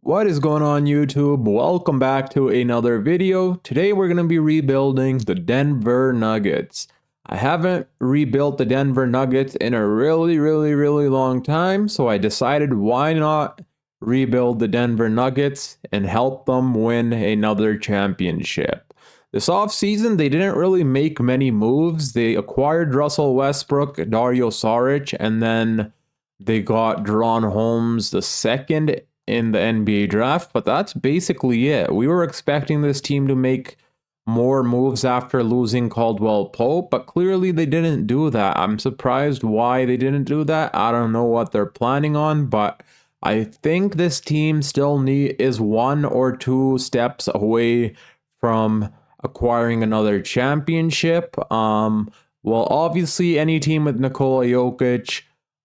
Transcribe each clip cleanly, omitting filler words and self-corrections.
What is going on YouTube? Welcome back to another video. Today we're going to be rebuilding the Denver Nuggets. I haven't rebuilt the Denver Nuggets in a really long time, so I decided why not rebuild the Denver Nuggets and help them win another championship. This offseason, they didn't really make many moves. They acquired Russell Westbrook, Dario Saric, and then they got Deron Holmes the second in the NBA draft, but that's basically it. We were expecting this team to make more moves after losing Caldwell Pope, but clearly they didn't do that. I'm surprised why they didn't do that. I don't know what they're planning on, but I think this team still is one or two steps away from acquiring another championship. Well, obviously any team with Nikola Jokic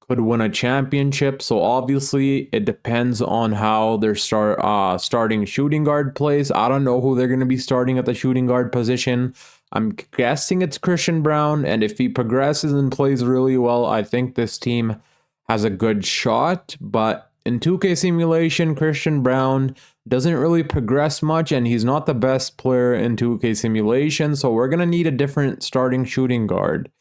could win a championship. So obviously it depends on how their starting shooting guard plays. I don't know who they're going to be starting at the shooting guard position. I'm guessing it's Christian Brown, and if he progresses and plays really well, I think this team has a good shot. But in 2K simulation, Christian Brown doesn't really progress much, and he's not the best player in 2K simulation, so we're going to need a different starting shooting guard.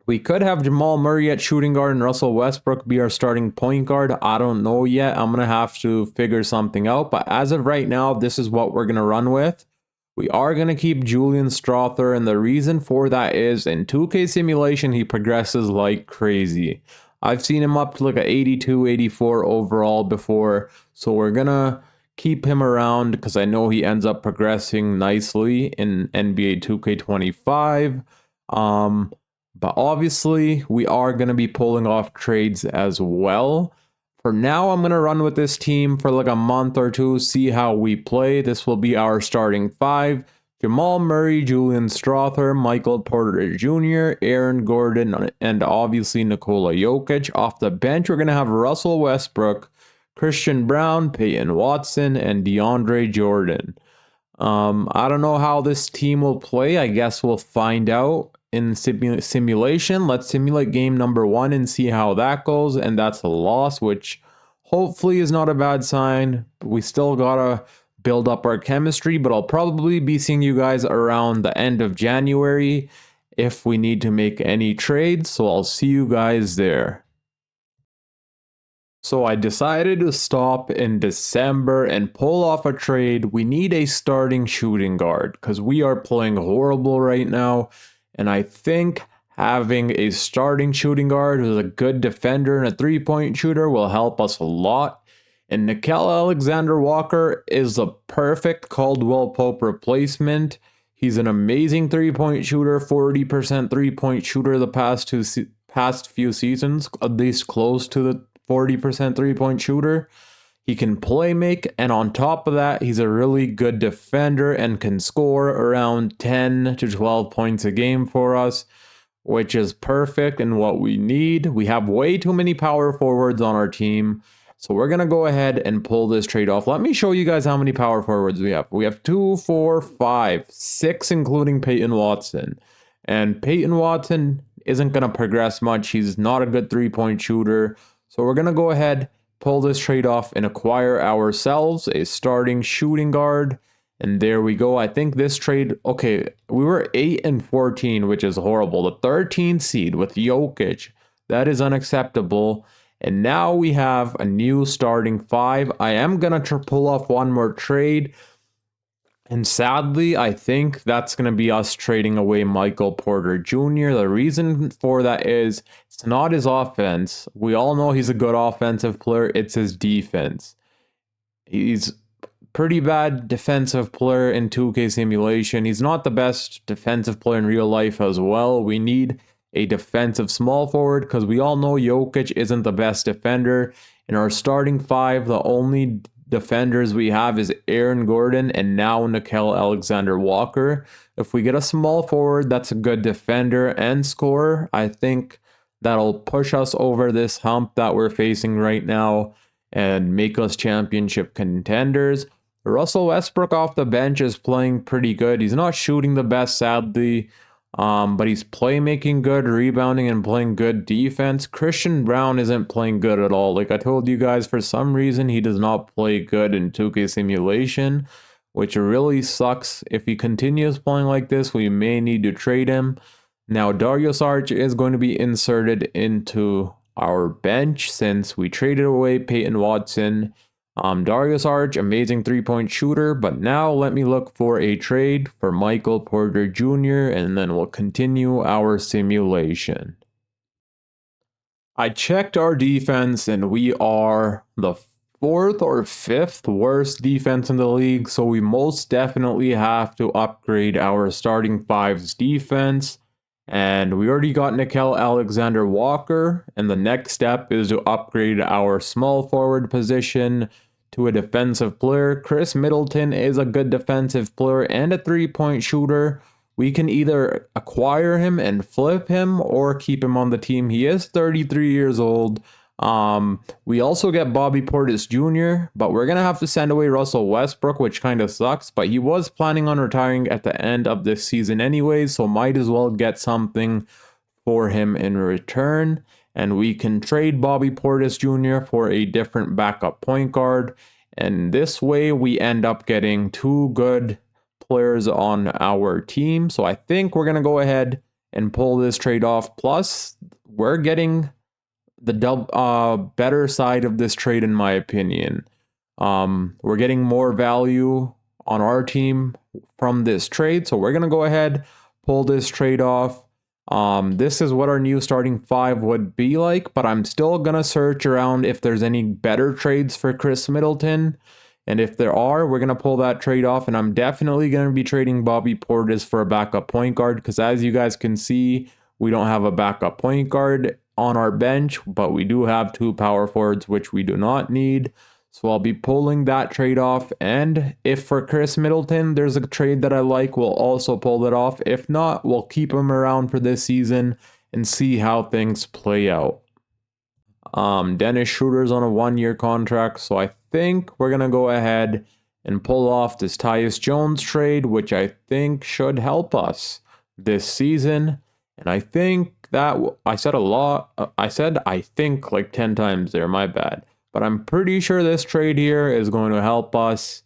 We could have Jamal Murray at shooting guard and Russell Westbrook be our starting point guard. I don't know yet. I'm going to have to figure something out. But as of right now, this is what we're going to run with. We are going to keep Julian Strawther. And the reason for that is in 2K simulation, he progresses like crazy. I've seen him up to like an 82, 84 overall before. So we're going to keep him around because I know he ends up progressing nicely in NBA 2K25. But obviously, we are going to be pulling off trades as well. For now, I'm going to run with this team for like a month or two, see how we play. This will be our starting five. Jamal Murray, Julian Strawther, Michael Porter Jr., Aaron Gordon, and obviously Nikola Jokic. Off the bench, we're going to have Russell Westbrook, Christian Brown, Peyton Watson, and DeAndre Jordan. I don't know how this team will play. I guess we'll find out in simulation. Let's simulate game number 1 and see how that goes, and that's a loss, which hopefully is not a bad sign. We still gotta build up our chemistry, but I'll probably be seeing you guys around the end of January if we need to make any trades, so I'll see you guys there. So I decided to stop in December and pull off a trade. We need a starting shooting guard because we are playing horrible right now. And I think having a starting shooting guard who's a good defender and a three-point shooter will help us a lot. And Nikola Alexander-Walker is the perfect Caldwell Pope replacement. He's an amazing three-point shooter, 40% three-point shooter the past few seasons, at least close to the 40% three-point shooter. He can play make, and on top of that, he's a really good defender and can score around 10 to 12 points a game for us, which is perfect and what we need. We have way too many power forwards on our team, so we're going to go ahead and pull this trade off. Let me show you guys how many power forwards we have. We have 2, 4, 5, 6, including Peyton Watson. And Peyton Watson isn't going to progress much. He's not a good three-point shooter. So we're going to go ahead, pull this trade off, and acquire ourselves a starting shooting guard. And there we go. I think this trade, okay, we were 8 and 14, which is horrible. The 13th seed with Jokic, that is unacceptable. And now we have a new starting 5. I am going to pull off one more trade. And sadly, I think that's going to be us trading away Michael Porter Jr. The reason for that is it's not his offense. We all know he's a good offensive player. It's his defense. He's pretty bad defensive player in 2K simulation. He's not the best defensive player in real life as well. We need a defensive small forward because we all know Jokic isn't the best defender. In our starting 5, the only defenders we have is Aaron Gordon and now Nikola Alexander-Walker. If we get a small forward that's a good defender and scorer, I think that'll push us over this hump that we're facing right now and make us championship contenders. Russell Westbrook off the bench is playing pretty good. He's not shooting the best, sadly. But he's playmaking good, rebounding, and playing good defense. Christian Brown isn't playing good at all. Like I told you guys, for some reason, he does not play good in 2K Simulation, which really sucks. If he continues playing like this, we may need to trade him. Now, Dario Saric is going to be inserted into our bench since we traded away Peyton Watson. Dario Saric, amazing three-point shooter, but now let me look for a trade for Michael Porter Jr., and then we'll continue our simulation. I checked our defense, and we are the 4th or 5th worst defense in the league, so we most definitely have to upgrade our starting five's defense. And we already got Nickeil Alexander-Walker, and the next step is to upgrade our small forward position to a defensive player. Chris Middleton is a good defensive player and a three-point shooter. We can either acquire him and flip him or keep him on the team. He is 33 years old. We also get Bobby Portis Jr., but we're going to have to send away Russell Westbrook, which kind of sucks, but he was planning on retiring at the end of this season anyways, so might as well get something for him in return. And we can trade Bobby Portis Jr. for a different backup point guard. And this way we end up getting 2 good players on our team. So I think we're going to go ahead and pull this trade off. Plus, we're getting the better side of this trade, in my opinion. We're getting more value on our team from this trade. So we're going to go ahead, pull this trade off. This is what our new starting five would be like, but I'm still going to search around if there's any better trades for Chris Middleton. And if there are, we're going to pull that trade off. And I'm definitely going to be trading Bobby Portis for a backup point guard, because as you guys can see, we don't have a backup point guard on our bench, but we do have 2 power forwards, which we do not need. So I'll be pulling that trade off, and if for Chris Middleton there's a trade that I like, we'll also pull it off. If not, we'll keep him around for this season and see how things play out. Dennis Schroeder's on a 1-year contract, so I think we're going to go ahead and pull off this Tyus Jones trade, which I think should help us this season. And I think that I said I think like 10 times there, my bad. But I'm pretty sure this trade here is going to help us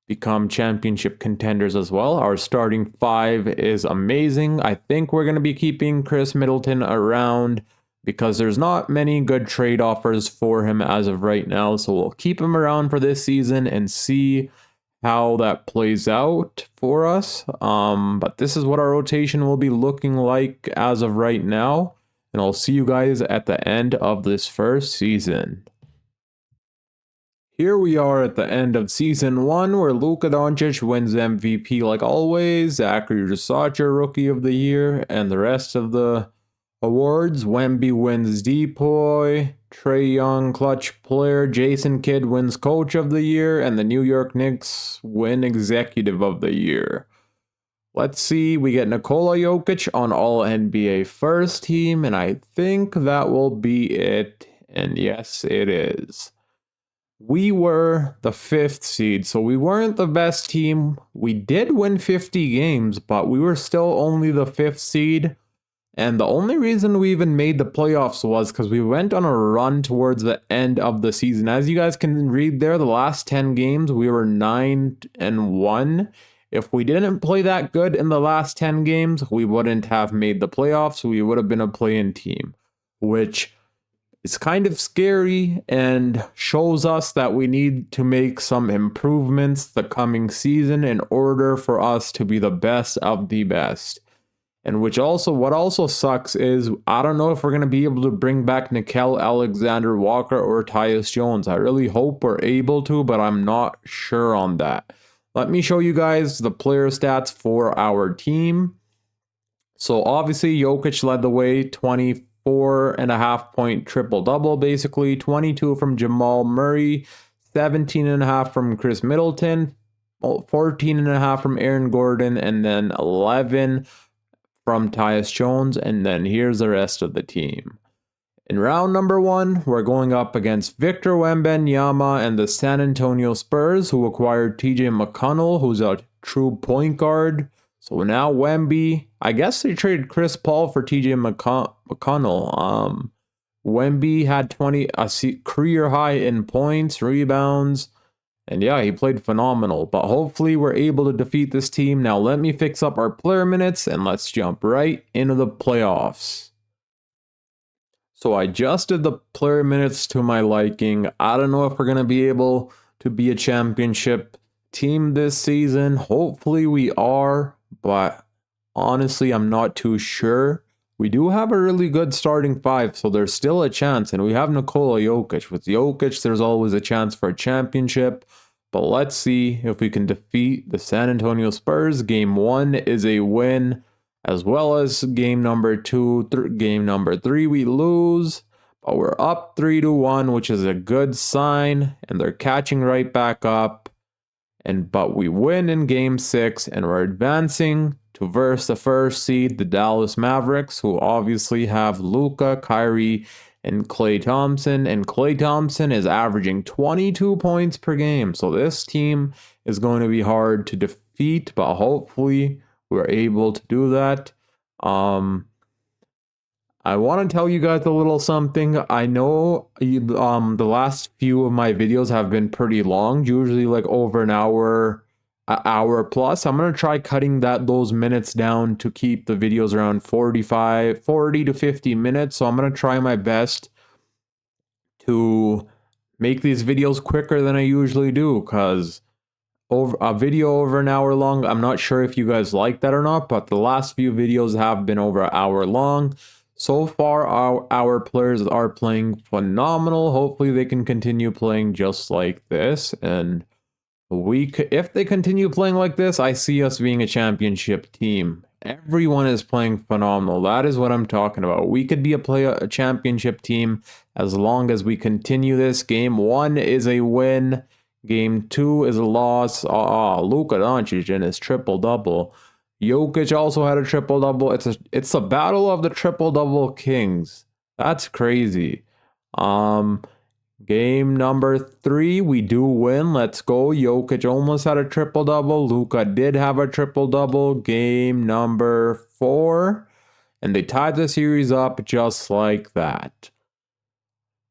become championship contenders as well. Our starting five is amazing. I think we're going to be keeping Chris Middleton around because there's not many good trade offers for him as of right now. So we'll keep him around for this season and see how that plays out for us. But this is what our rotation will be looking like as of right now. And I'll see you guys at the end of this first season. Here we are at the end of season 1, where Luka Doncic wins MVP like always, Zachary Rasacha Rookie of the Year, and the rest of the awards. Wemby wins Depoy, Trae Young Clutch Player, Jason Kidd wins Coach of the Year, and the New York Knicks win Executive of the Year. Let's see, we get Nikola Jokic on All-NBA First Team, and I think that will be it, and yes, it is. We were the 5th seed, so we weren't the best team. We did win 50 games, but we were still only the 5th seed. And the only reason we even made the playoffs was because we went on a run towards the end of the season. As you guys can read there, the last 10 games, we were 9-1. If we didn't play that good in the last 10 games, we wouldn't have made the playoffs. We would have been a play-in team, which is kind of scary and shows us that we need to make some improvements the coming season in order for us to be the best of the best. And what also sucks is I don't know if we're going to be able to bring back Nickeil Alexander-Walker or Tyus Jones. I really hope we're able to, but I'm not sure on that. Let me show you guys the player stats for our team. So obviously Jokic led the way, 24.5 point triple-double basically, 22 from Jamal Murray, 17.5 from Chris Middleton, 14.5 from Aaron Gordon, and then 11 from Tyus Jones, and then here's the rest of the team. In round number 1, we're going up against Victor Wembanyama and the San Antonio Spurs, who acquired TJ McConnell, who's a true point guard. So now Wemby, I guess they traded Chris Paul for TJ McConnell. Wemby had a career high in points, rebounds, and yeah, he played phenomenal. But hopefully we're able to defeat this team. Now let me fix up our player minutes and let's jump right into the playoffs. So I adjusted the player minutes to my liking. I don't know if we're going to be able to be a championship team this season. Hopefully we are, but honestly, I'm not too sure. We do have a really good starting five, so there's still a chance. And we have Nikola Jokic. With Jokic, there's always a chance for a championship. But let's see if we can defeat the San Antonio Spurs. Game 1 is a win, as well as game number 2. Game number 3, we lose. But we're up 3-1, which is a good sign. And they're catching right back up. But we win in game 6, and we're advancing to verse the first seed, the Dallas Mavericks, who obviously have Luka, Kyrie, and Klay Thompson. And Klay Thompson is averaging 22 points per game. So this team is going to be hard to defeat, but hopefully we're able to do that. I want to tell you guys a little something. I know the last few of my videos have been pretty long, usually like over an hour plus. I'm going to try cutting those minutes down to keep the videos around 40 to 50 minutes. So I'm going to try my best to make these videos quicker than I usually do, because over a video over an hour long, I'm not sure if you guys like that or not, but the last few videos have been over an hour long. So far, our players are playing phenomenal. Hopefully they can continue playing just like this. And if they continue playing like this, I see us being a championship team. Everyone is playing phenomenal. That is what I'm talking about. We could be a championship team as long as we continue this. Game 1 is a win. Game 2 is a loss. Luka Doncic and his triple-double. Jokic also had a triple-double. It's a battle of the triple-double kings. That's crazy. Game number 3, we do win. Let's go. Jokic almost had a triple-double. Luka did have a triple-double. Game number 4, and they tied the series up just like that.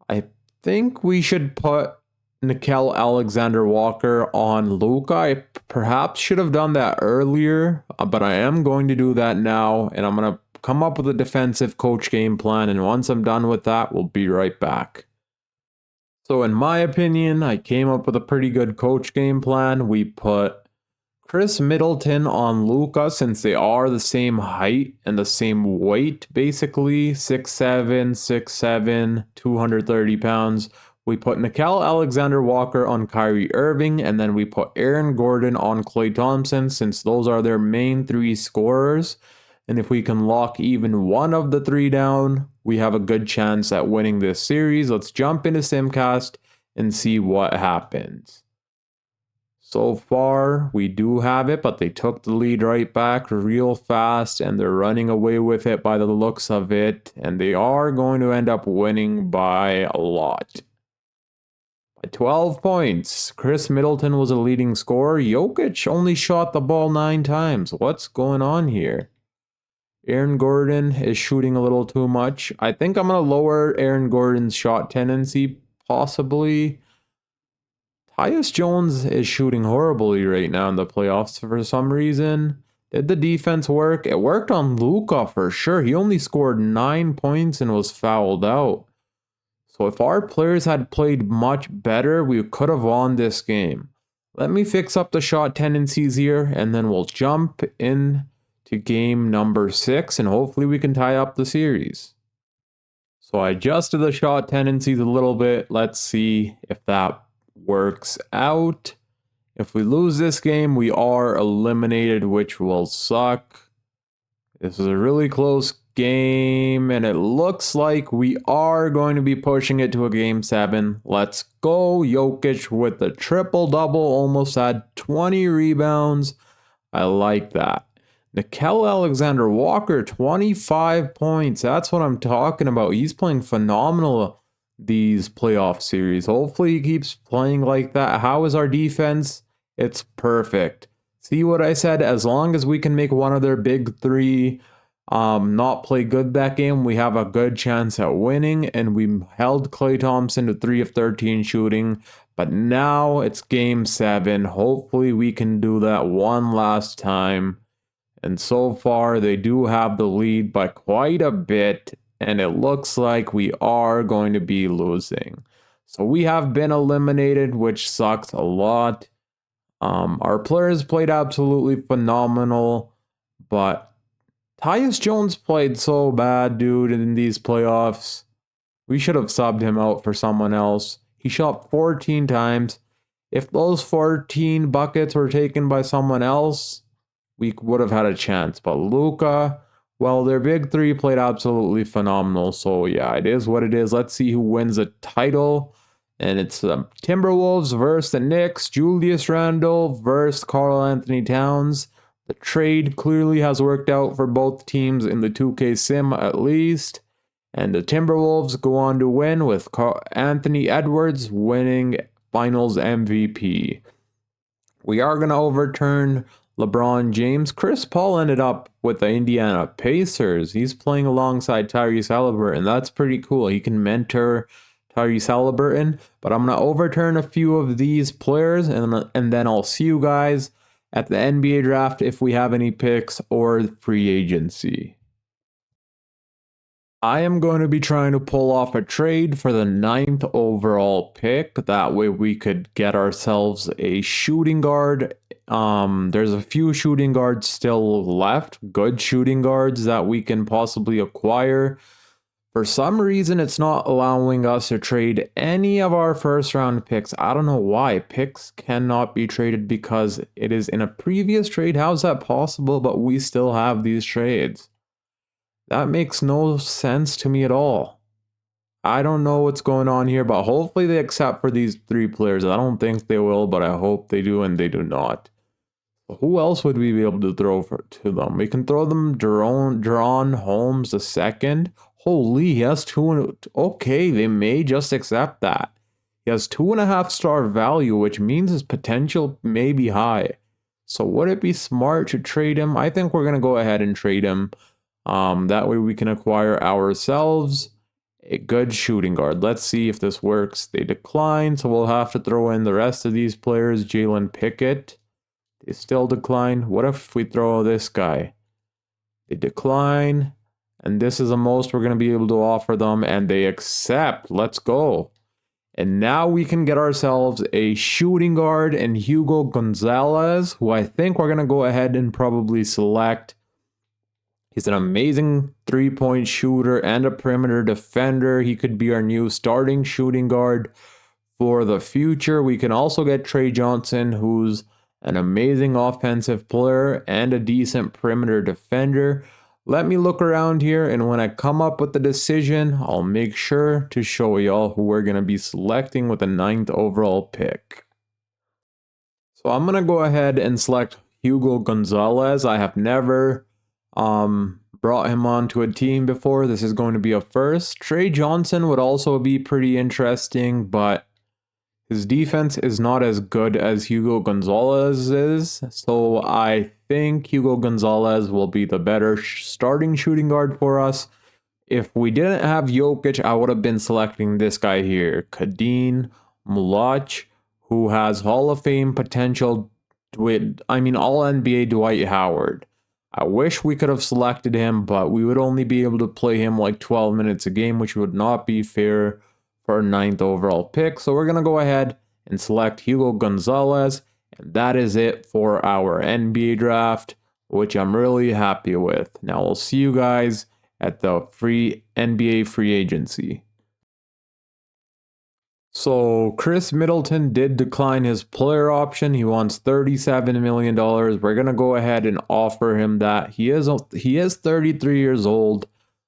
I think we should put Nickeil Alexander-Walker on Luka. I perhaps should have done that earlier, but I am going to do that now, and I'm going to come up with a defensive coach game plan, and once I'm done with that, we'll be right back. So in my opinion, I came up with a pretty good coach game plan. We put Chris Middleton on Luka, since they are the same height and the same weight, basically 6'7", 230 pounds. We put Nickeil Alexander-Walker on Kyrie Irving, and then we put Aaron Gordon on Klay Thompson, since those are their main 3 scorers. And if we can lock even one of the 3 down, we have a good chance at winning this series. Let's jump into Simcast and see what happens. So far, we do have it, but they took the lead right back real fast, and they're running away with it by the looks of it. And they are going to end up winning by a lot. 12 points. Chris Middleton was a leading scorer. Jokic only shot the ball 9 times. What's going on here? Aaron Gordon is shooting a little too much. I think I'm going to lower Aaron Gordon's shot tendency, possibly. Tyus Jones is shooting horribly right now in the playoffs for some reason. Did the defense work? It worked on Luka for sure. He only scored 9 points and was fouled out. So if our players had played much better, we could have won this game. Let me fix up the shot tendencies here, and then we'll jump in to game number 6, and hopefully we can tie up the series. So I adjusted the shot tendencies a little bit. Let's see if that works out. If we lose this game, we are eliminated, which will suck. This is a really close game, and it looks like we are going to be pushing it to a game 7. Let's go. Jokic with the triple-double, almost had 20 rebounds. I like that. Nickeil Alexander-Walker, 25 points. That's what I'm talking about. He's playing phenomenal these playoff series. Hopefully he keeps playing like that. How is our defense? It's perfect. See what I said? As long as we can make one of their big three not play good that game, we have a good chance at winning. And we held Klay Thompson to 3 of 13 shooting. But now it's game 7. Hopefully we can do that one last time. And so far they do have the lead by quite a bit. And it looks like we are going to be losing. So we have been eliminated, which sucks a lot. Our players played absolutely phenomenal, but Tyus Jones played so bad, dude, in these playoffs. We should have subbed him out for someone else. He shot 14 times. If those 14 buckets were taken by someone else, we would have had a chance. But Luka, well, their big three played absolutely phenomenal. So yeah, it is what it is. Let's see who wins the title. And it's the Timberwolves versus the Knicks. Julius Randle versus Karl Anthony Towns. The trade clearly has worked out for both teams in the 2K sim at least. And the Timberwolves go on to win with Anthony Edwards winning Finals MVP. We are going to overturn LeBron James. Chris Paul ended up with the Indiana Pacers. He's playing alongside Tyrese Haliburton. That's pretty cool. He can mentor Tyrese Haliburton. But I'm going to overturn a few of these players, and then I'll see you guys at the NBA draft if we have any picks or free agency. I am going to be trying to pull off a trade for the 9th overall pick. That way we could get ourselves a shooting guard. There's a few shooting guards still left, good shooting guards that we can possibly acquire. For some reason, it's not allowing us to trade any of our first round picks. I don't know why. Picks cannot be traded because it is in a previous trade. How is that possible? But we still have these trades. That makes no sense to me at all. I don't know what's going on here, but hopefully they accept for these 3 players. I don't think they will, but I hope they do, and they do not. Who else would we be able to throw to them? We can throw them Deron Holmes II. Holy, he has 2. Okay, they may just accept that. He has 2.5-star value, which means his potential may be high. So would it be smart to trade him? I think we're going to go ahead and trade him. That way we can acquire ourselves a good shooting guard. Let's see if this works. They decline, so we'll have to throw in the rest of these players. Jalen Pickett. They still decline. What if we throw this guy? They decline. And this is the most we're going to be able to offer them. And they accept. Let's go. And now we can get ourselves a shooting guard and Hugo Gonzalez, who I think we're going to go ahead and probably select. He's an amazing 3-point shooter and a perimeter defender. He could be our new starting shooting guard for the future. We can also get Trey Johnson, who's an amazing offensive player and a decent perimeter defender. Let me look around here, and when I come up with the decision, I'll make sure to show y'all who we're going to be selecting with the 9th overall pick. So I'm going to go ahead and select Hugo Gonzalez. I have never brought him onto a team before. This is going to be a first. Trey Johnson would also be pretty interesting, but his defense is not as good as Hugo Gonzalez is. So I think Hugo Gonzalez will be the better starting shooting guard for us. If we didn't have Jokic, I would have been selecting this guy here, Kadeen Mulach, who has Hall of Fame potential with, all NBA Dwight Howard. I wish we could have selected him, but we would only be able to play him like 12 minutes a game, which would not be fair for our 9th overall pick. So we're going to go ahead and select Hugo Gonzalez. And that is it for our NBA draft, which I'm really happy with. Now we'll see you guys at the NBA free agency. So Chris Middleton did decline his player option. He wants $37 million. We're going to go ahead and offer him that. He is 33 years old,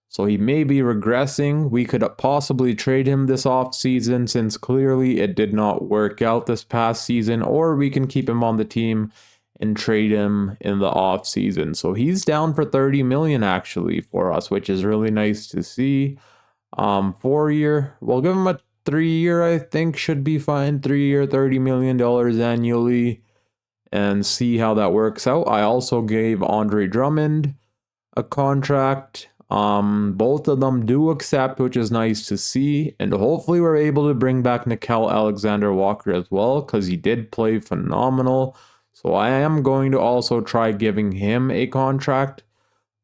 so he may be regressing. We could possibly trade him this offseason since clearly it did not work out this past season, or we can keep him on the team and trade him in the offseason. So he's down for $30 million actually for us, which is really nice to see. 4-year, we'll give him a 3-year, I think should be fine. 3-year, $30 million annually. and see how that works out. I also gave Andre Drummond a contract. Both of them do accept, which is nice to see. And hopefully we're able to bring back Nickel Alexander-Walker as well, because he did play phenomenal. So I am going to also try giving him a contract.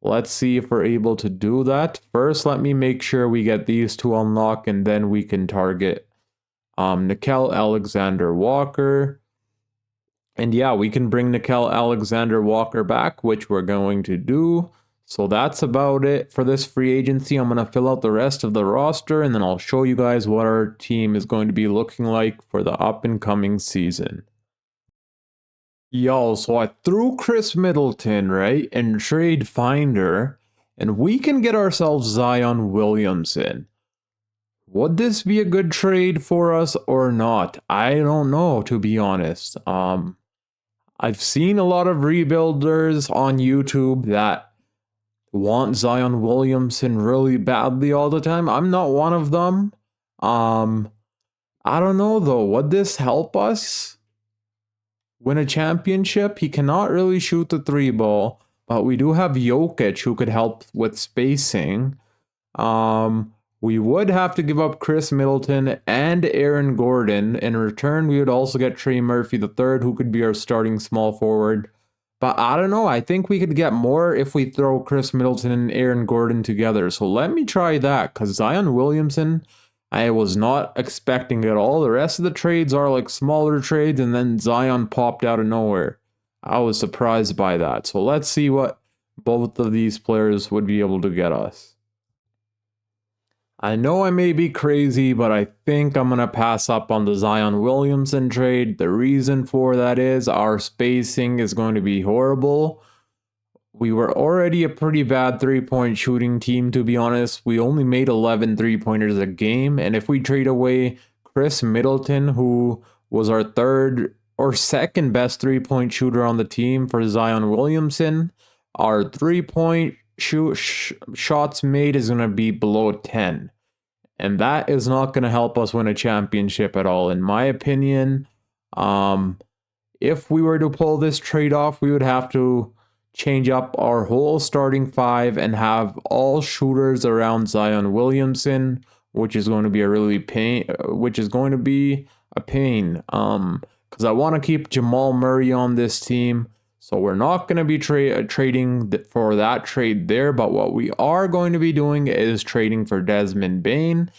Let's see if we're able to do that. First, let me make sure we get these two unlocked, and then we can target Nickel Alexander-Walker. And yeah, we can bring Nickel Alexander-Walker back, which we're going to do. So that's about it for this free agency. I'm going to fill out the rest of the roster, and then I'll show you guys what our team is going to be looking like for the up-and-coming season. Yo, so I threw Chris Middleton, right, in Trade Finder, and we can get ourselves Zion Williamson. Would this be a good trade for us or not? I don't know, to be honest. I've seen a lot of rebuilders on YouTube that want Zion Williamson really badly all the time. I'm not one of them. I don't know though. Would this help us win a championship? He cannot really shoot the 3-ball, but we do have Jokic who could help with spacing. We would have to give up Chris Middleton and Aaron Gordon. In return, we would also get Trey Murphy III, who could be our starting small forward. But I don't know. I think we could get more if we throw Chris Middleton and Aaron Gordon together. So let me try that, because Zion Williamson, I was not expecting at all. The rest of the trades are like smaller trades, and then Zion popped out of nowhere. I was surprised by that. So let's see what both of these players would be able to get us. I know I may be crazy, but I think I'm going to pass up on the Zion Williamson trade. The reason for that is our spacing is going to be horrible. We were already a pretty bad three-point shooting team, to be honest. We only made 11 three-pointers a game, and if we trade away Chris Middleton, who was our third or second best three-point shooter on the team, for Zion Williamson, our three-point shots made is going to be below 10. And that is not going to help us win a championship at all, in my opinion. If we were to pull this trade off, we would have to change up our whole starting 5 and have all shooters around Zion Williamson, which is going to be a pain. Because I want to keep Jamal Murray on this team. So we're not going to be trading for that trade there, but what we are going to be doing is trading for Desmond Bane.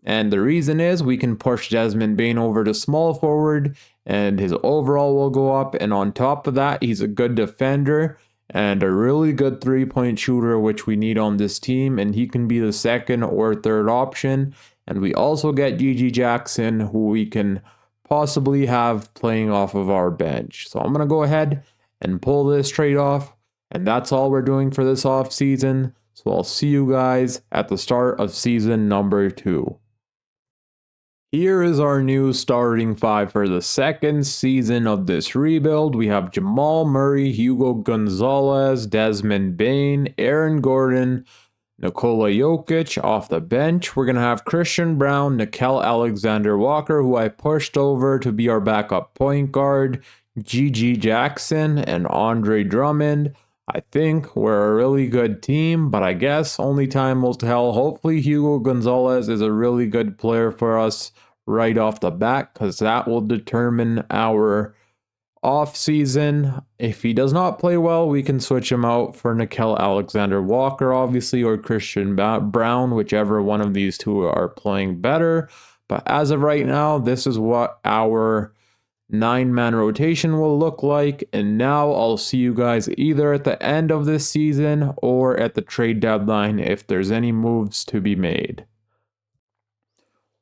And the reason is we can push Desmond Bane over to small forward, and his overall will go up. And on top of that, he's a good defender and a really good three-point shooter, which we need on this team. And he can be the second or third option. And we also get Gigi Jackson, who we can possibly have playing off of our bench. So I'm going to go ahead and pull this trade off, and that's all we're doing for this off season. So I'll see you guys at the start of season number 2. Here is our new starting 5 for the second season of this rebuild. We have Jamal Murray, Hugo Gonzalez, Desmond Bane, Aaron Gordon, Nikola Jokic off the bench. We're going to have Christian Braun, Nickel Alexander-Walker, who I pushed over to be our backup point guard, Gigi Jackson, and Andre Drummond. I think we're a really good team, but I guess only time will tell. Hopefully Hugo Gonzalez is a really good player for us right off the bat, because that will determine our off season. If he does not play well, we can switch him out for Nickel Alexander-Walker, obviously, or Christian Braun, whichever one of these two are playing better. But as of right now, this is what our 9-man rotation will look like. And now I'll see you guys either at the end of this season or at the trade deadline if there's any moves to be made.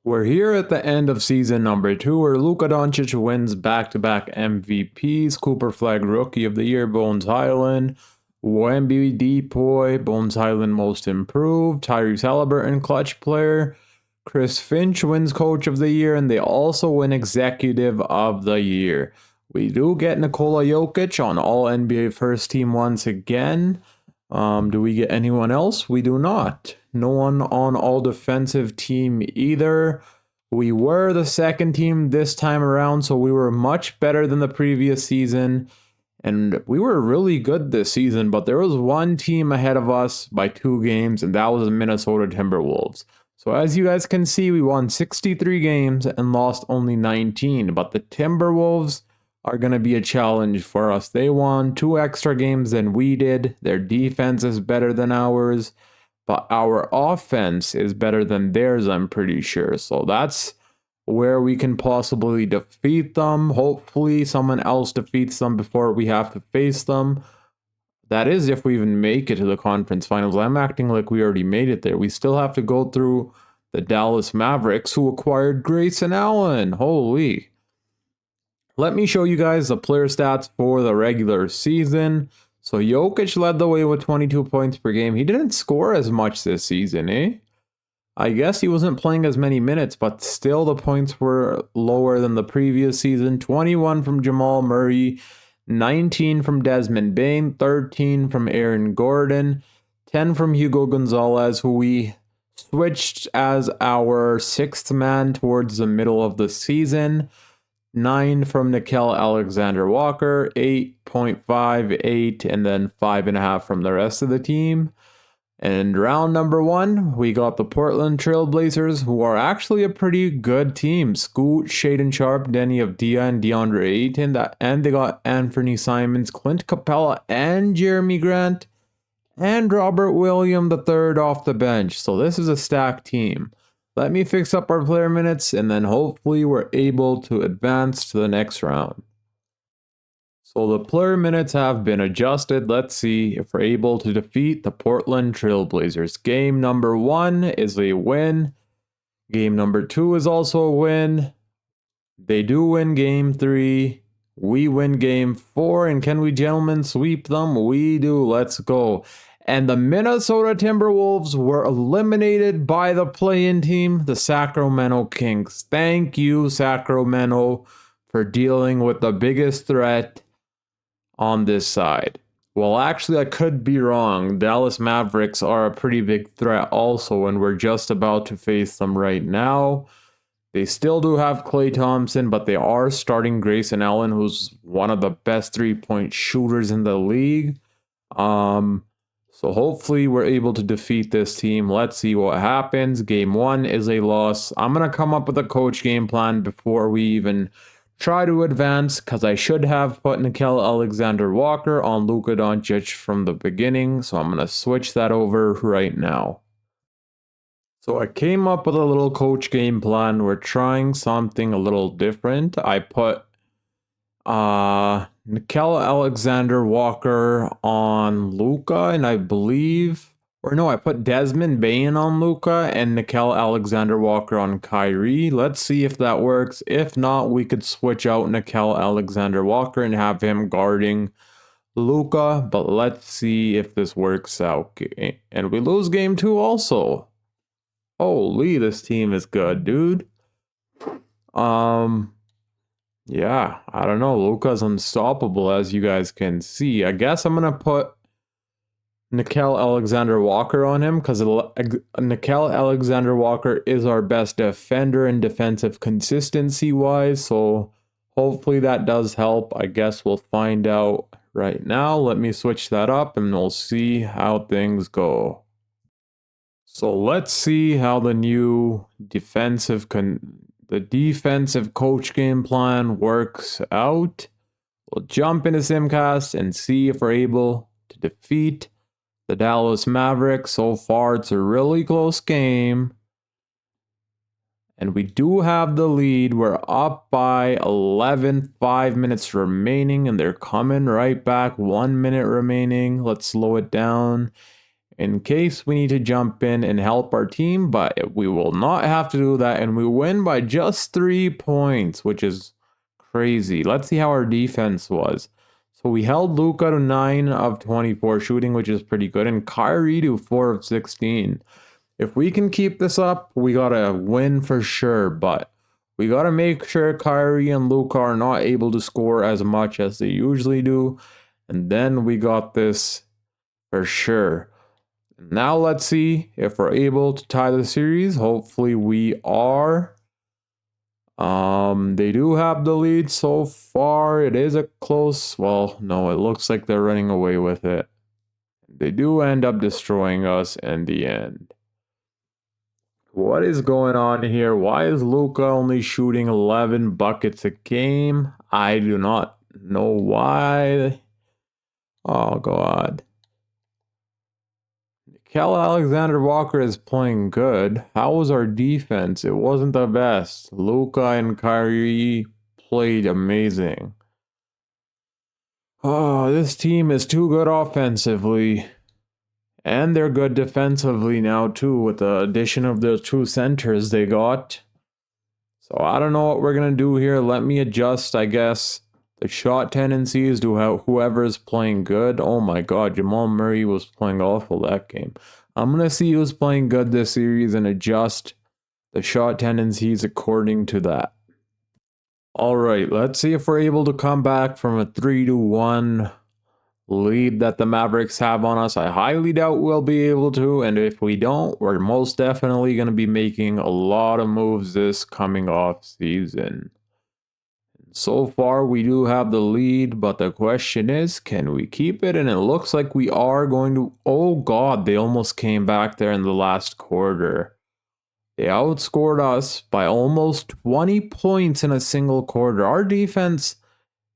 We're here at the end of season number 2, where Luka Doncic wins back-to-back MVPs, Cooper Flag Rookie of the Year, Bones Highland, Wemby Depoy, Bones Highland Most Improved, Tyrese Halliburton Clutch Player, Chris Finch wins Coach of the Year, and they also win Executive of the Year. We do get Nikola Jokic on All-NBA First Team once again. Do we get anyone else? We do not. No one on All-Defensive Team either. We were the second team this time around, so we were much better than the previous season. And we were really good this season, but there was one team ahead of us by 2 games, and that was the Minnesota Timberwolves. So as you guys can see, we won 63 games and lost only 19. But the Timberwolves are going to be a challenge for us. They won 2 extra games than we did. Their defense is better than ours, but our offense is better than theirs, I'm pretty sure. So that's where we can possibly defeat them. Hopefully someone else defeats them before we have to face them. That is if we even make it to the conference finals. I'm acting like we already made it there. We still have to go through the Dallas Mavericks, who acquired Grayson Allen. Holy. Let me show you guys the player stats for the regular season. So Jokic led the way with 22 points per game. He didn't score as much this season, eh? I guess he wasn't playing as many minutes, but still the points were lower than the previous season. 21 from Jamal Murray, 19 from Desmond Bane, 13 from Aaron Gordon, 10 from Hugo Gonzalez, who we switched as our 6th man towards the middle of the season. 9 from Nikola Alexander Walker, 8.58, and then 5.5 from the rest of the team. And round number 1, we got the Portland Trailblazers, who are actually a pretty good team. Scoot, Shaden Sharp, Denny Avdia, and DeAndre Ayton. And they got Anthony Simons, Clint Capella, and Jeremy Grant, and Robert Williams III off the bench. So this is a stacked team. Let me fix up our player minutes, and then hopefully we're able to advance to the next round. So the player minutes have been adjusted. Let's see if we're able to defeat the Portland Trailblazers. Game number 1 is a win. Game number 2 is also a win. They do win game 3. We win game 4. And can we, gentlemen, sweep them? We do. Let's go. And the Minnesota Timberwolves were eliminated by the play-in team, the Sacramento Kings. Thank you, Sacramento, for dealing with the biggest threat on this side. Well, actually, I could be wrong. Dallas Mavericks are a pretty big threat also, and we're just about to face them right now. They still do have Klay Thompson, but they are starting Grayson Allen, who's one of the best three-point shooters in the league. So hopefully we're able to defeat this team. Let's see what happens. Game 1 is a loss. I'm going to come up with a coach game plan before we even try to advance, because I should have put Nickeil Alexander-Walker on Luka Doncic from the beginning, so I'm going to switch that over right now. So I came up with a little coach game plan. We're trying something a little different. I put Nickeil Alexander-Walker on Luka, and I believe... Or no, I put Desmond Bane on Luka and Nickeil Alexander-Walker on Kyrie. Let's see if that works. If not, we could switch out Nickeil Alexander-Walker and have him guarding Luka. But let's see if this works out. And we lose game 2 also. Holy, this team is good, dude. Yeah, I don't know. Luka's unstoppable, as you guys can see. I guess I'm going to put Nickeil Alexander-Walker on him, because Nickeil Alexander-Walker is our best defender in defensive consistency-wise, so hopefully that does help. I guess we'll find out right now. Let me switch that up, and we'll see how things go. So let's see how the new defensive coach game plan works out. We'll jump into Simcast and see if we're able to defeat the Dallas Mavericks. So far, it's a really close game. And we do have the lead. We're up by 11, 5 minutes remaining, and they're coming right back. 1 minute remaining. Let's slow it down in case we need to jump in and help our team, but we will not have to do that. And we win by just 3 points, which is crazy. Let's see how our defense was. So we held Luka to 9 of 24 shooting, which is pretty good, and Kyrie to 4 of 16. If we can keep this up, we gotta win for sure, but we gotta make sure Kyrie and Luka are not able to score as much as they usually do, and then we got this for sure. Now let's see if we're able to tie the series. Hopefully we are. They do have the lead so far. It is a close, well, no, it looks like they're running away with it. They do end up destroying us in the end. What is going on here? Why is Luka only shooting 11 buckets a game? I do not know why. Oh, God. Kel Alexander Walker is playing good. How was our defense? It wasn't the best. Luka and Kyrie played amazing. Oh, this team is too good offensively. And they're good defensively now, too, with the addition of the two centers they got. So I don't know what we're going to do here. Let me adjust, I guess, the shot tendencies to whoever is playing good. Oh my God, Jamal Murray was playing awful that game. I'm going to see who's playing good this series and adjust the shot tendencies according to that. All right, let's see if we're able to come back from a 3-1 lead that the Mavericks have on us. I highly doubt we'll be able to, and if we don't, we're most definitely going to be making a lot of moves this coming off season. So far, we do have the lead, but the question is, can we keep it? And it looks like we are going to. Oh God, they almost came back there in the last quarter. They outscored us by almost 20 points in a single quarter. Our defense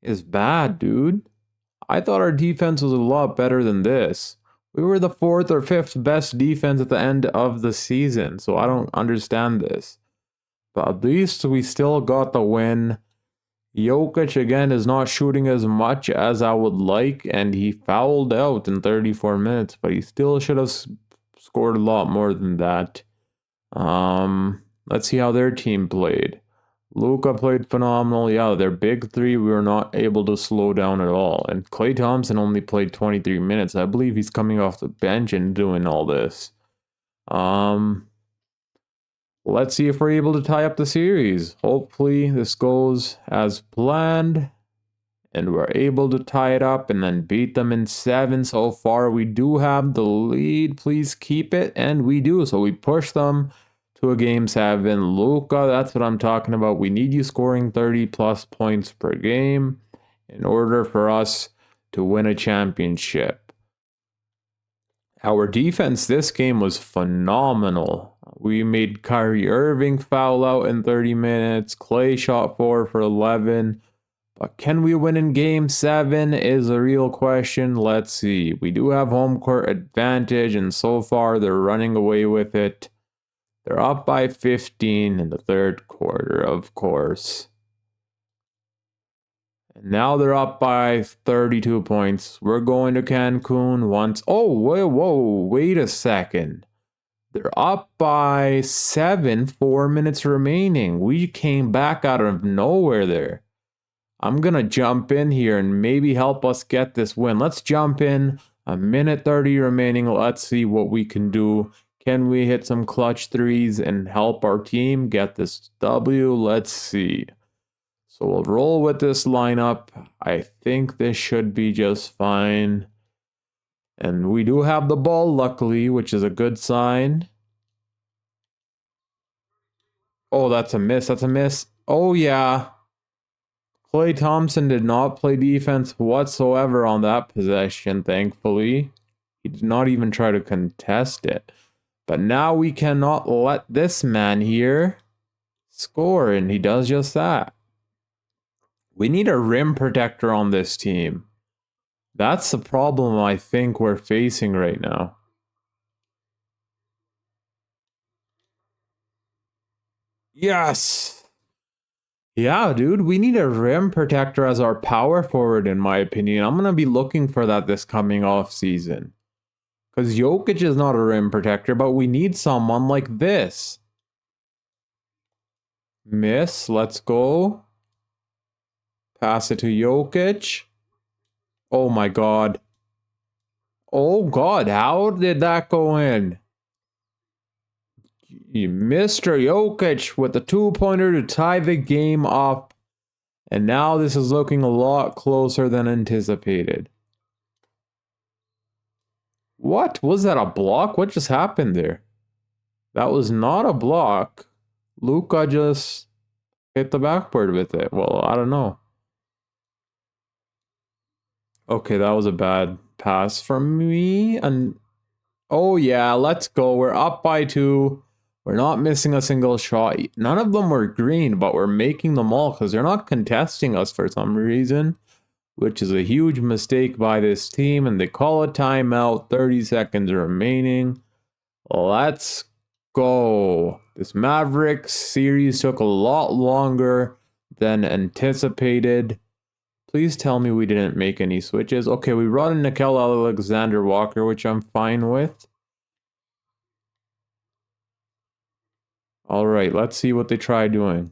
is bad, dude. I thought our defense was a lot better than this. We were the 4th or 5th best defense at the end of the season, so I don't understand this. But at least we still got the win. Jokic again is not shooting as much as I would like, and he fouled out in 34 minutes, but he still should have scored a lot more than that. Let's see how their team played. Luka played phenomenal. Yeah, their big three we were not able to slow down at all. And Klay Thompson only played 23 minutes. I believe he's coming off the bench and doing all this. Let's see if we're able to tie up the series. Hopefully this goes as planned and we're able to tie it up and then beat them in 7. So far we do have the lead. Please keep it, and we do. So we push them to a game 7. Luka, that's what I'm talking about. We need you scoring 30 plus points per game in order for us to win a championship. Our defense this game was phenomenal. We made Kyrie Irving foul out in 30 minutes. Klay shot 4 for 11. But can we win in game 7 is a real question. Let's see. We do have home court advantage, and so far they're running away with it. They're up by 15 in the 3rd quarter, of course. And now they're up by 32 points. We're going to Cancun once. Oh, whoa, wait a second. They're up by 7, 4 minutes remaining. We came back out of nowhere there. I'm going to jump in here and maybe help us get this win. Let's jump in. A minute 30 remaining. Let's see what we can do. Can we hit some clutch threes and help our team get this W? Let's see. So we'll roll with this lineup. I think this should be just fine. And we do have the ball, luckily, which is a good sign. Oh, that's a miss. That's a miss. Oh, yeah. Klay Thompson did not play defense whatsoever on that possession, thankfully. He did not even try to contest it. But now we cannot let this man here score, and he does just that. We need a rim protector on this team. That's the problem I think we're facing right now. Yes! Yeah, dude, we need a rim protector as our power forward, in my opinion. I'm going to be looking for that this coming off season. Because Jokic is not a rim protector, but we need someone like this. Miss, let's go. Pass it to Jokic. Oh my God. Oh God, how did that go in? Mr. Jokic with the 2-pointer to tie the game up. And now this is looking a lot closer than anticipated. What? Was that a block? What just happened there? That was not a block. Luka just... hit the backboard with it. Well, I don't know. Okay, that was a bad pass from me. And oh yeah, let's go. We're up by 2. We're not missing a single shot. None of them were green, but we're making them all because they're not contesting us for some reason, which is a huge mistake by this team. And they call a timeout. 30 seconds remaining. Let's go. This Mavericks series took a lot longer than anticipated. Please tell me we didn't make any switches. Okay, we brought in Nikola Alexander-Walker, which I'm fine with. All right, let's see what they try doing.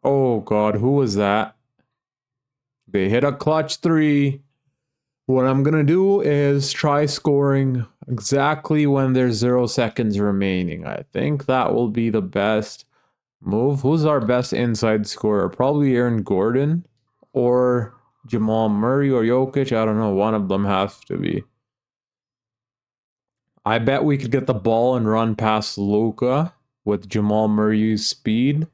Oh God, who was that? They hit a clutch 3. What I'm going to do is try scoring exactly when there's 0 seconds remaining. I think that will be the best move. Who's our best inside scorer? Probably Aaron Gordon or Jamal Murray or Jokic. I don't know. One of them has to be. I bet we could get the ball and run past Luka with Jamal Murray's speed.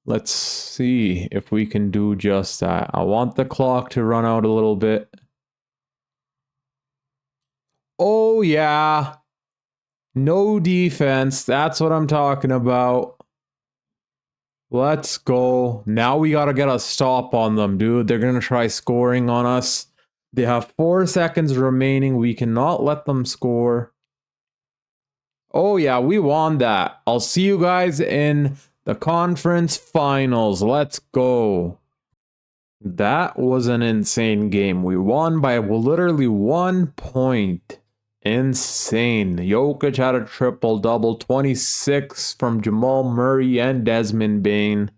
Let's see if we can do just that. I want the clock to run out a little bit. Oh, yeah. No defense. That's what I'm talking about. Let's go. Now we got to get a stop on them, dude. They're going to try scoring on us. They have 4 seconds remaining. We cannot let them score. Oh, yeah, we won that. I'll see you guys in the conference finals. Let's go. That was an insane game. We won by literally 1 point. Insane. Jokic had a triple-double, 26 from Jamal Murray and Desmond Bane.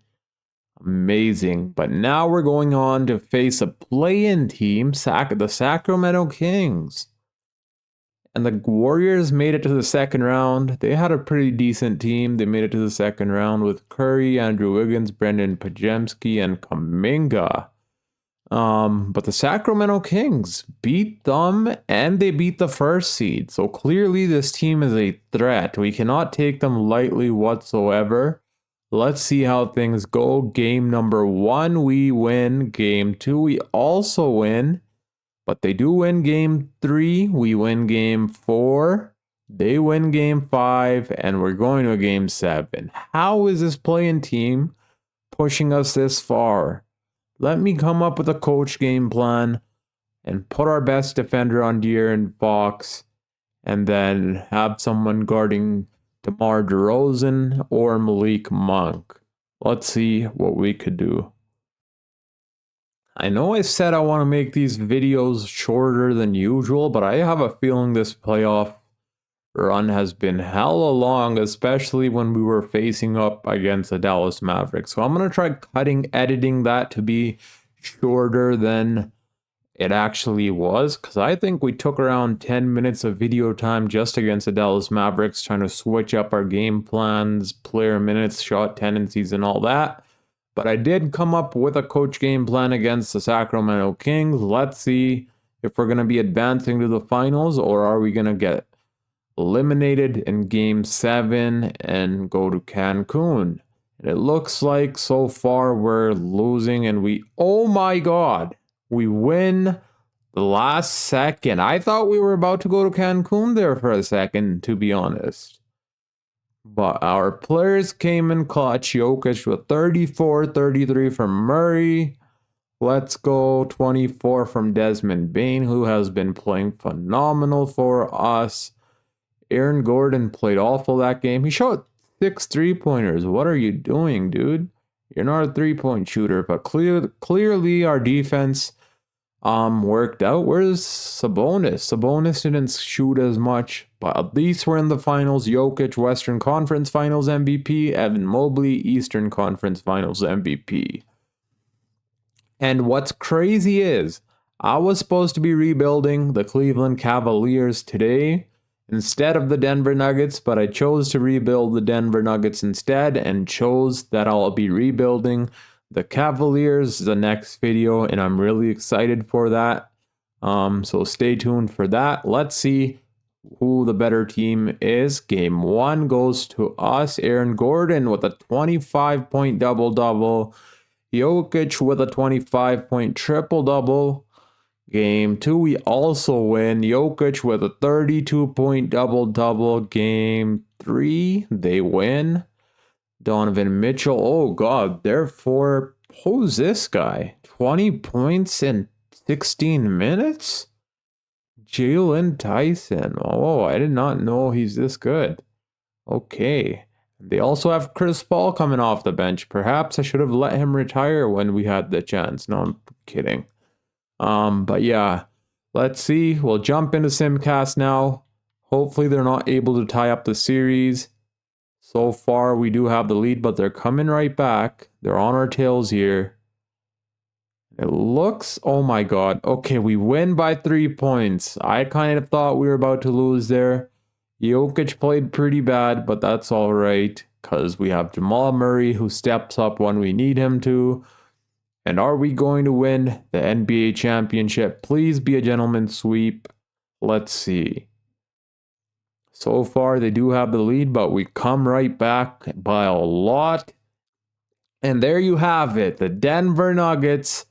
Amazing. But now we're going on to face a play-in team, the Sacramento Kings. And the Warriors made it to the second round. They had a pretty decent team. They made it to the second round with Curry, Andrew Wiggins, Brendan Pajemski, and Kuminga. But the Sacramento Kings beat them, and they beat the first seed. So clearly this team is a threat. We cannot take them lightly whatsoever. Let's see how things go. Game number 1, we win. Game 2, we also win. But they do win game 3. We win game 4. They win game 5. And we're going to game 7. How is this playing team pushing us this far? Let me come up with a coach game plan and put our best defender on De'Aaron Fox. And then have someone guarding DeMar DeRozan or Malik Monk. Let's see what we could do. I know I said I want to make these videos shorter than usual, but I have a feeling this playoff run has been hella long, especially when we were facing up against the Dallas Mavericks. So I'm going to try editing that to be shorter than it actually was, because I think we took around 10 minutes of video time just against the Dallas Mavericks, trying to switch up our game plans, player minutes, shot tendencies, and all that. But I did come up with a coach game plan against the Sacramento Kings. Let's see if we're going to be advancing to the finals, or are we going to get eliminated in game 7 and go to Cancun. And it looks like so far we're losing, and oh my God, we win the last second. I thought we were about to go to Cancun there for a second, to be honest. But our players came in clutch. Jokic with 34, 33 from Murray. Let's go. 24 from Desmond Bane, who has been playing phenomenal for us. Aaron Gordon played awful that game. He shot 6 3-pointers. What are you doing, dude? You're not a 3-point shooter. But clearly our defense worked out. Where's Sabonis? Sabonis didn't shoot as much, but at least we're in the finals. Jokic, Western Conference Finals MVP. Evan Mobley, Eastern Conference Finals MVP. And what's crazy is, I was supposed to be rebuilding the Cleveland Cavaliers today instead of the Denver Nuggets, but I chose to rebuild the Denver Nuggets instead, and chose that I'll be rebuilding the Cavaliers the next video, and I'm really excited for that. So stay tuned for that. Let's see who the better team is. Game 1 goes to us. Aaron Gordon with a 25-point double-double. Jokic with a 25-point triple-double. Game 2, we also win. Jokic with a 32-point double-double. Game 3, they win. Donovan Mitchell, oh god, therefore, who's this guy? 20 points in 16 minutes? Jalen Tyson. Oh, I did not know he's this good. Okay. They also have Chris Paul coming off the bench. Perhaps I should have let him retire when we had the chance. No, I'm kidding. But yeah, let's see. We'll jump into Simcast now. Hopefully they're not able to tie up the series. So far, we do have the lead, but they're coming right back. They're on our tails here. It looks, oh my god. Okay, we win by 3 points. I kind of thought we were about to lose there. Jokic played pretty bad, but that's all right, because we have Jamal Murray who steps up when we need him to. And are we going to win the NBA championship? Please be a gentleman's sweep. Let's see. So far, they do have the lead, but we come right back by a lot. And there you have it. The Denver Nuggets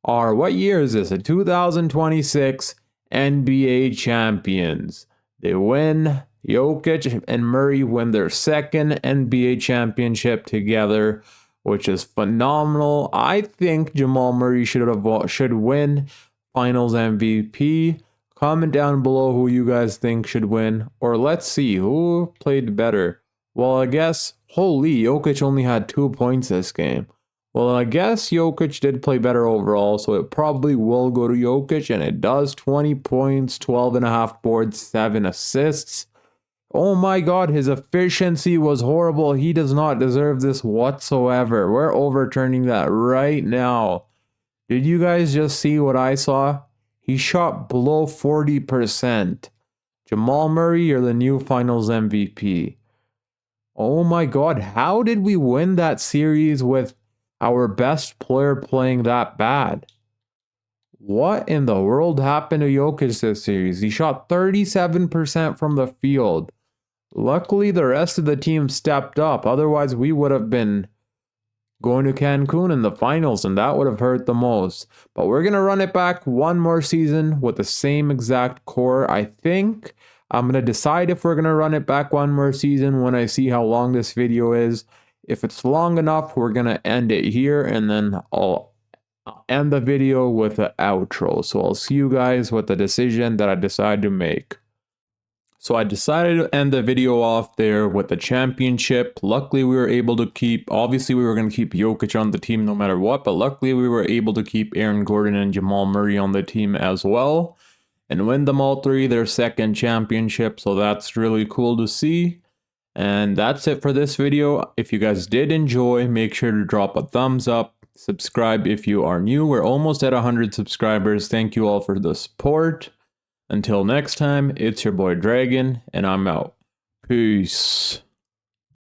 are, what year is this? The 2026 NBA champions. They win. Jokic and Murray win their second NBA championship together, which is phenomenal. I think Jamal Murray should win Finals MVP. Comment down below who you guys think should win. Or let's see who played better. Well, I guess, holy, Jokic only had 2 points this game. Well, I guess Jokic did play better overall, so it probably will go to Jokic, and it does. 20 points, 12.5 boards, 7 assists. Oh my god, his efficiency was horrible. He does not deserve this whatsoever. We're overturning that right now. Did you guys just see what I saw? He shot below 40%. Jamal Murray, you're the new Finals MVP. Oh my god, how did we win that series with our best player playing that bad? What in the world happened to Jokic this series? He shot 37% from the field. Luckily, the rest of the team stepped up. Otherwise, we would have been going to Cancun in the finals, and that would have hurt the most. But we're going to run it back one more season with the same exact core. I think I'm going to decide if we're going to run it back one more season when I see how long this video is. If it's long enough, we're going to end it here, and then I'll end the video with an outro. So I'll see you guys with the decision that I decide to make. So I decided to end the video off there with the championship. Luckily, we were able to keep, obviously we were going to keep Jokic on the team no matter what, but luckily we were able to keep Aaron Gordon and Jamal Murray on the team as well and win them all three their second championship. So that's really cool to see. And that's it for this video. If you guys did enjoy, make sure to drop a thumbs up. Subscribe if you are new. We're almost at 100 subscribers. Thank you all for the support. Until next time, it's your boy Dragon, and I'm out. Peace.